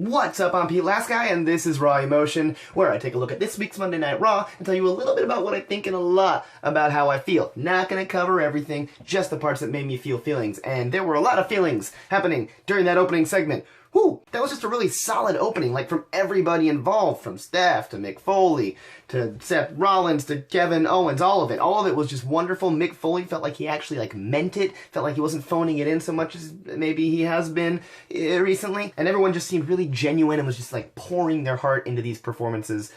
What's up, I'm Pete Last Guy, and this is Raw Emotion, where I take a look at this week's Monday Night Raw and tell you a little bit about what I think and a lot about how I feel. Not gonna cover everything, just the parts that made me feel feelings, and there were a lot of feelings happening during that opening segment. Whew, that was just a really solid opening, like from everybody involved, from Steph to Mick Foley to Seth Rollins to Kevin Owens, all of it. All of it was just wonderful. Mick Foley felt like he actually meant it, felt like he wasn't phoning it in so much as maybe he has been recently. And everyone just seemed really genuine and was just pouring their heart into these performances.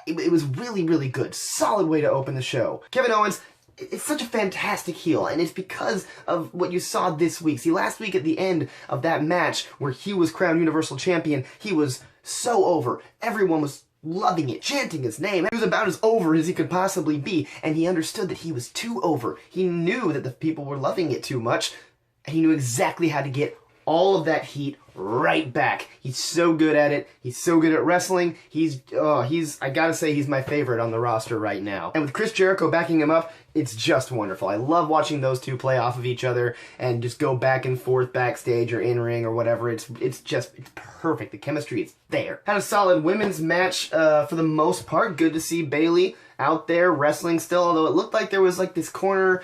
It was really, really good. Solid way to open the show. Kevin Owens, it's such a fantastic heel, and it's because of what you saw this week. See, last week at the end of that match where he was crowned Universal Champion, he was so over. Everyone was loving it, chanting his name. He was about as over as he could possibly be, and he understood that he was too over. He knew that the people were loving it too much, and he knew exactly how to get all of that heat right back. He's so good at it. He's so good at wrestling. I gotta say, he's my favorite on the roster right now. And with Chris Jericho backing him up, it's just wonderful. I love watching those two play off of each other and just go back and forth backstage or in ring or whatever. It's perfect. The chemistry is there. Had a solid women's match for the most part. Good to see Bayley out there wrestling still, although it looked like there was this corner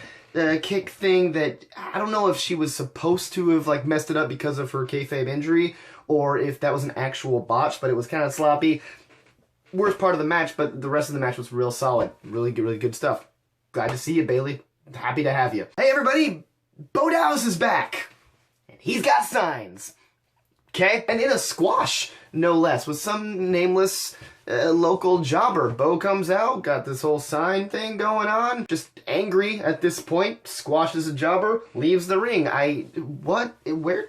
kick thing that I don't know if she was supposed to have messed it up because of her kayfabe injury or if that was an actual botch, but it was kind of sloppy. Worst part of the match, but the rest of the match was real solid. Really good stuff. Glad to see you, Bayley. Happy to have you. Hey everybody, Bo Dallas is back, and he's got signs. Okay? And in a squash, no less, with some nameless local jobber. Bo comes out, got this whole sign thing going on, just angry at this point, squashes a jobber, leaves the ring. What? Where?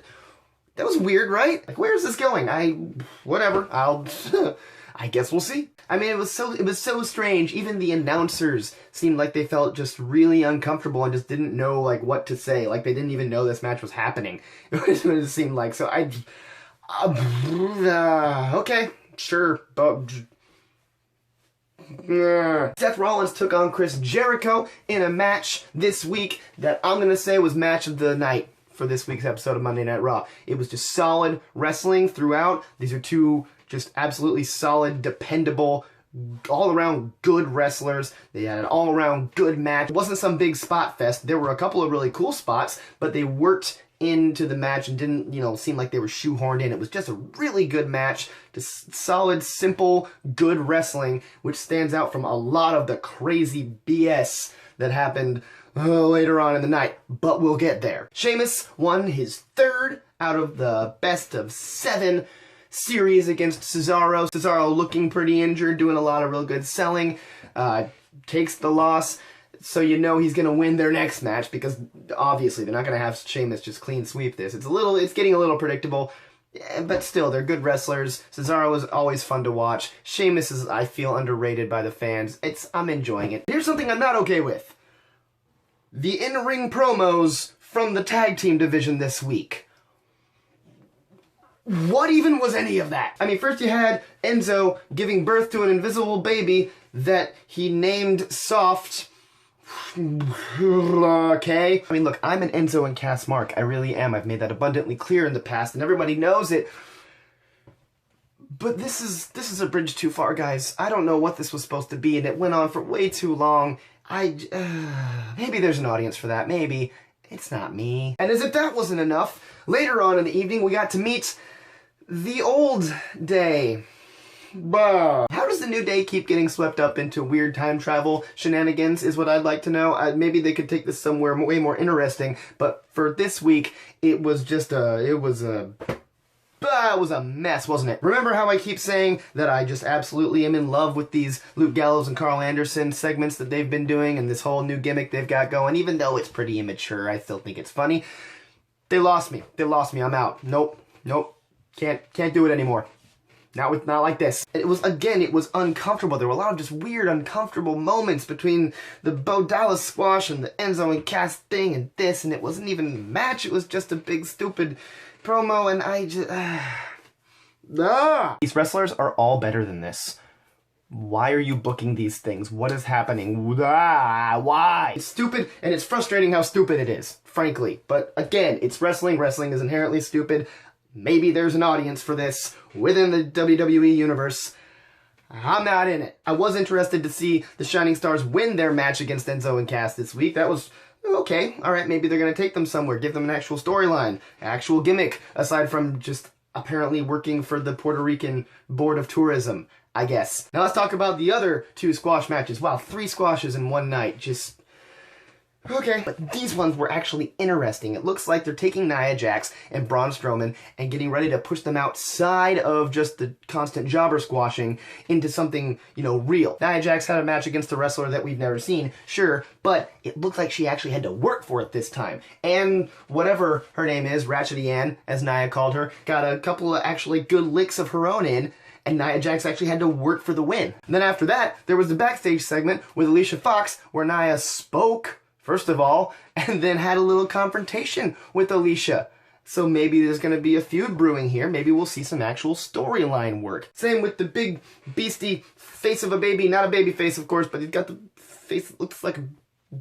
That was weird, right? Where's this going? Whatever, I guess we'll see. I mean, it was so strange. Even the announcers seemed like they felt just really uncomfortable and just didn't know what to say. They didn't even know this match was happening. It seemed like. So okay, sure, but Seth Rollins took on Chris Jericho in a match this week that I'm gonna say was match of the night for this week's episode of Monday Night Raw. It was just solid wrestling throughout. These are two just absolutely solid, dependable, all-around good wrestlers. They had an all-around good match. It wasn't some big spot fest. There were a couple of really cool spots, but they worked into the match and didn't, seem like they were shoehorned in. It was just a really good match. Just solid, simple, good wrestling, which stands out from a lot of the crazy BS that happened later on in the night. But we'll get there. Sheamus won his third out of the best of 7 series against Cesaro. Cesaro looking pretty injured, doing a lot of real good selling, takes the loss, so he's going to win their next match, because obviously they're not going to have Sheamus just clean sweep this. It's getting a little predictable, but still, they're good wrestlers. Cesaro is always fun to watch. Sheamus is, I feel, underrated by the fans. I'm enjoying it. Here's something I'm not okay with. The in-ring promos from the tag team division this week. What even was any of that? I mean, first you had Enzo giving birth to an invisible baby that he named Soft. Okay? I mean, look, I'm an Enzo and Cass mark. I really am. I've made that abundantly clear in the past, and everybody knows it. But this is a bridge too far, guys. I don't know what this was supposed to be, and it went on for way too long. Maybe there's an audience for that. Maybe. It's not me. And as if that wasn't enough, later on in the evening, we got to meet the Old Day. Bah. How does the New Day keep getting swept up into weird time travel shenanigans is what I'd like to know. Maybe they could take this somewhere way more interesting, but for this week, it was a mess, wasn't it? Remember how I keep saying that I just absolutely am in love with these Luke Gallows and Carl Anderson segments that they've been doing and this whole new gimmick they've got going? Even though it's pretty immature, I still think it's funny. They lost me. I'm out. Nope. Can't do it anymore. Not like this. It was uncomfortable. There were a lot of just weird, uncomfortable moments between the Bo Dallas squash and the Enzo and Cass thing and this, and it wasn't even a match. It was just a big, stupid promo, and I just... These wrestlers are all better than this. Why are you booking these things? What is happening? Why? It's stupid, and it's frustrating how stupid it is, frankly. But again, it's wrestling. Wrestling is inherently stupid. maybe there's an audience for this within the WWE universe. I'm not in it. I was interested to see the Shining Stars win their match against Enzo and Cass this week. That was okay. All right, maybe they're going to take them somewhere, give them an actual storyline, actual gimmick, aside from just apparently working for the Puerto Rican Board of Tourism, I guess. Now let's talk about the other 2 squash matches. Wow, 3 squashes in one night. Just okay. But these ones were actually interesting. It looks like they're taking Nia Jax and Braun Strowman and getting ready to push them outside of just the constant jobber squashing into something, real. Nia Jax had a match against a wrestler that we've never seen, sure, but it looked like she actually had to work for it this time. And whatever her name is, Ratchety Ann, as Nia called her, got a couple of actually good licks of her own in, and Nia Jax actually had to work for the win. And then after that, there was the backstage segment with Alicia Fox, where Nia spoke first of all, and then had a little confrontation with Alicia. So maybe there's going to be a feud brewing here. Maybe we'll see some actual storyline work. Same with the big, beastie face of a baby. Not a baby face, of course, but he's got the face that looks like a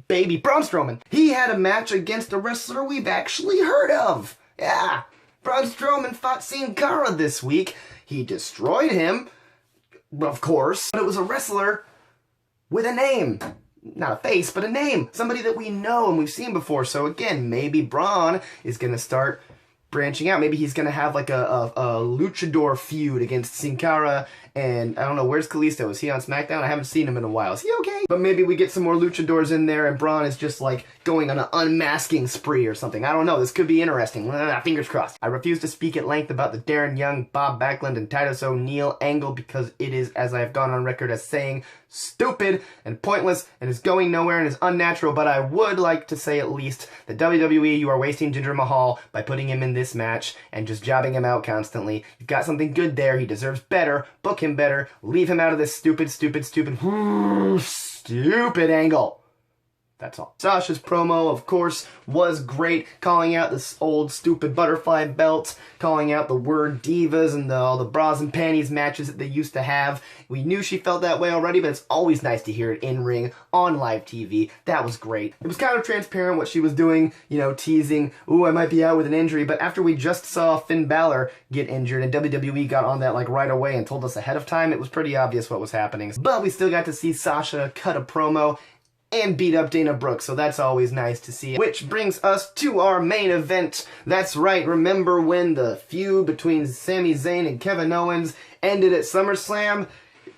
baby. Braun Strowman. He had a match against a wrestler we've actually heard of. Yeah. Braun Strowman fought Sin Cara this week. He destroyed him, of course, but it was a wrestler with a name. Not a face, but a name. Somebody that we know and we've seen before. So again, maybe Braun is going to start branching out. Maybe he's going to have like a luchador feud against Sin Cara. And I don't know, where's Kalisto? Is he on SmackDown? I haven't seen him in a while. Is he okay? But maybe we get some more luchadors in there and Braun is just like going on an unmasking spree or something. I don't know. This could be interesting. Fingers crossed. I refuse to speak at length about the Darren Young, Bob Backlund, and Titus O'Neil angle because it is, as I have gone on record as saying, stupid and pointless and is going nowhere and is unnatural. But I would like to say at least that WWE, you are wasting Jinder Mahal by putting him in this match and just jobbing him out constantly. You've got something good there. He deserves better. Book him better. Leave him out of this stupid angle. That's all. Sasha's promo, of course, was great, calling out this old stupid butterfly belt, calling out the word divas and all the bras and panties matches that they used to have. We knew she felt that way already, but it's always nice to hear it in-ring, on live TV. That was great. It was kind of transparent what she was doing, teasing, ooh, I might be out with an injury, but after we just saw Finn Balor get injured and WWE got on that like right away and told us ahead of time, it was pretty obvious what was happening. But we still got to see Sasha cut a promo and beat up Dana Brooke, so that's always nice to see. Which brings us to our main event. That's right, remember when the feud between Sami Zayn and Kevin Owens ended at SummerSlam?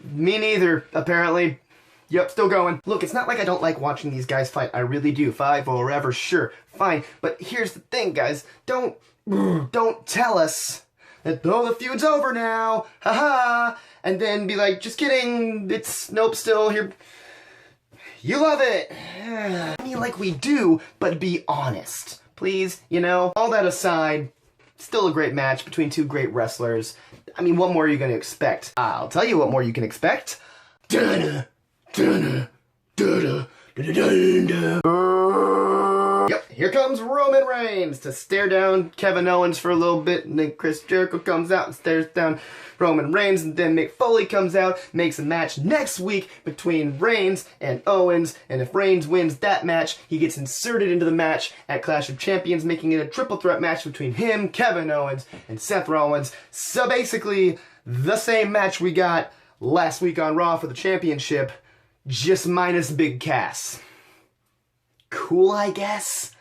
Me neither, apparently. Yep, still going. Look, it's not like I don't like watching these guys fight. I really do. Fight forever, sure, fine. But here's the thing, guys. Don't tell us that, oh, the feud's over now, haha, and then be like, just kidding, nope, still here. You love it! I mean, like we do, but be honest. Please, All that aside, still a great match between 2 great wrestlers. I mean, what more are you going to expect? I'll tell you what more you can expect. Yep, here comes Roman Reigns to stare down Kevin Owens for a little bit, and then Chris Jericho comes out and stares down Roman Reigns, and then Mick Foley comes out, makes a match next week between Reigns and Owens, and if Reigns wins that match, he gets inserted into the match at Clash of Champions, making it a triple threat match between him, Kevin Owens, and Seth Rollins. So basically, the same match we got last week on Raw for the championship, just minus Big Cass. Cool, I guess?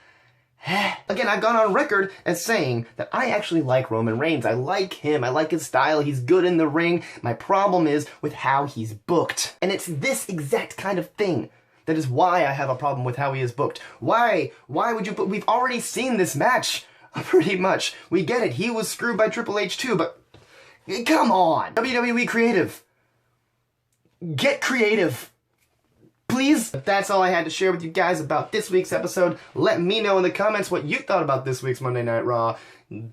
Again, I've gone on record as saying that I actually like Roman Reigns. I like him. I like his style. He's good in the ring. My problem is with how he's booked. And it's this exact kind of thing that is why I have a problem with how he is booked. Why would you we've already seen this match, pretty much. We get it. He was screwed by Triple H too, but come on. WWE creative. Get creative. Please. But that's all I had to share with you guys about this week's episode. Let me know in the comments what you thought about this week's Monday Night Raw.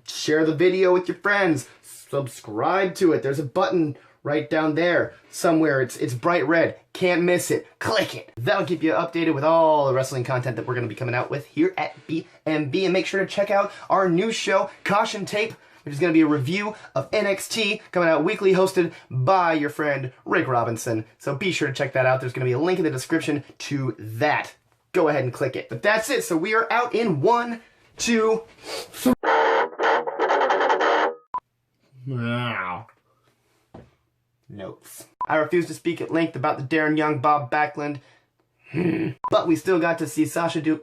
Share the video with your friends. Subscribe to it. There's a button right down there somewhere. It's bright red. Can't miss it. Click it. That'll keep you updated with all the wrestling content that we're going to be coming out with here at BMB. And make sure to check out our new show, Caution Tape, which is going to be a review of NXT, coming out weekly, hosted by your friend Rick Robinson. So be sure to check that out. There's going to be a link in the description to that. Go ahead and click it. But that's it. So we are out in 1, 2, 3. notes. I refuse to speak at length about the Darren Young, Bob Backlund, but we still got to see Sasha do...